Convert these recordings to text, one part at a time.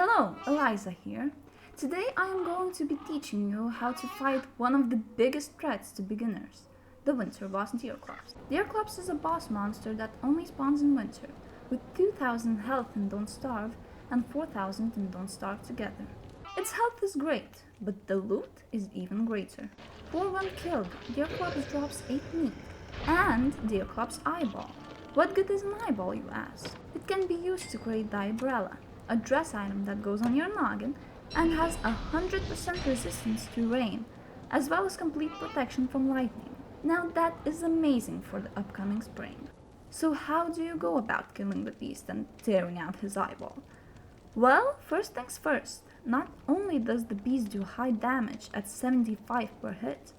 Hello, Eliza here. Today I am going to be teaching you how to fight one of the biggest threats to beginners, the winter boss Deerclops. Deerclops is a boss monster that only spawns in winter, with 2000 health in Don't Starve and 4000 in Don't Starve together. Its health is great, but the loot is even greater. For one killed, Deerclops drops 8 meat, and Deerclops' eyeball. What good is an eyeball, you ask? It can be used to create the umbrella, a dress item that goes on your noggin and has 100% resistance to rain, as well as complete protection from lightning. Now that is amazing for the upcoming spring. So how do you go about killing the beast and tearing out his eyeball? Well, first things first, not only does the beast do high damage at 75 per hit,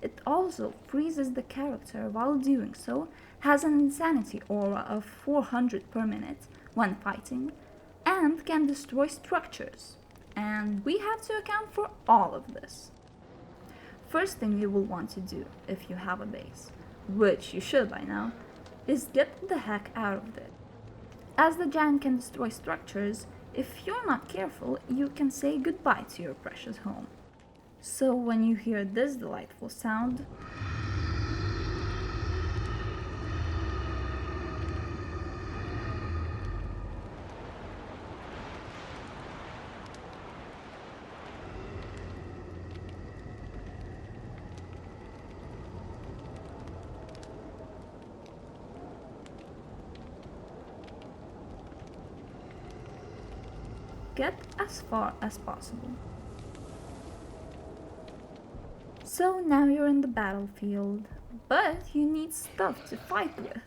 it also freezes the character while doing so, has an insanity aura of 400 per minute when fighting, and can destroy structures. And we have to account for all of this. First thing you will want to do if you have a base, which you should by now, is get the heck out of it. As the giant can destroy structures, if you're not careful, you can say goodbye to your precious home. So when you hear this delightful sound, get as far as possible. So now you're in the battlefield, but you need stuff to fight with,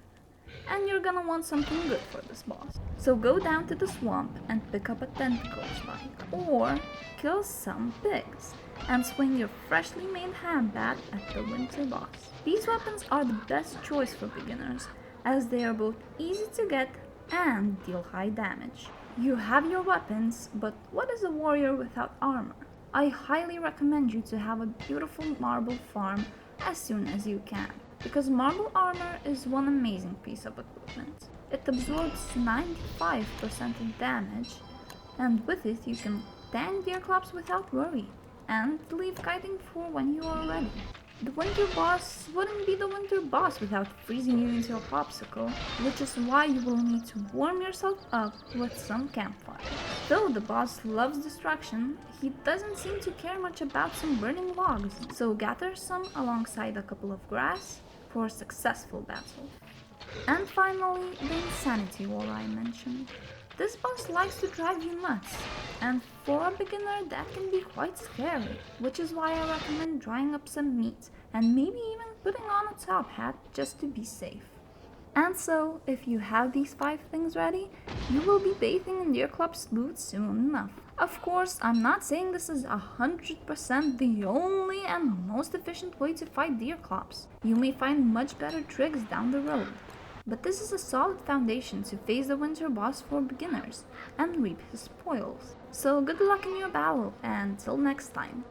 and you're gonna want something good for this boss. So go down to the swamp and pick up a tentacle spike, or kill some pigs and swing your freshly made hand bat at the winter boss. These weapons are the best choice for beginners, as they are both easy to get and deal high damage. You have your weapons, but what is a warrior without armor? I highly recommend you to have a beautiful marble farm as soon as you can, because marble armor is one amazing piece of equipment. It absorbs 95% of damage, and with it you can tank Deerclops without worry, and leave kiting for when you are ready. The winter boss wouldn't be the winter boss without freezing you into a popsicle, which is why you will need to warm yourself up with some campfire. Though the boss loves destruction, he doesn't seem to care much about some burning logs, so gather some alongside a couple of grass for a successful battle. And finally, the insanity aura I mentioned. This boss likes to drive you nuts, and for a beginner that can be quite scary, which is why I recommend drying up some meat and maybe even putting on a top hat just to be safe. And so, if you have these 5 things ready, you will be bathing in Deerclops loot soon enough. Of course, I'm not saying this is 100% the only and most efficient way to fight Deerclops. You may find much better tricks down the road. But this is a solid foundation to face the winter boss for beginners and reap his spoils. So good luck in your battle, and till next time.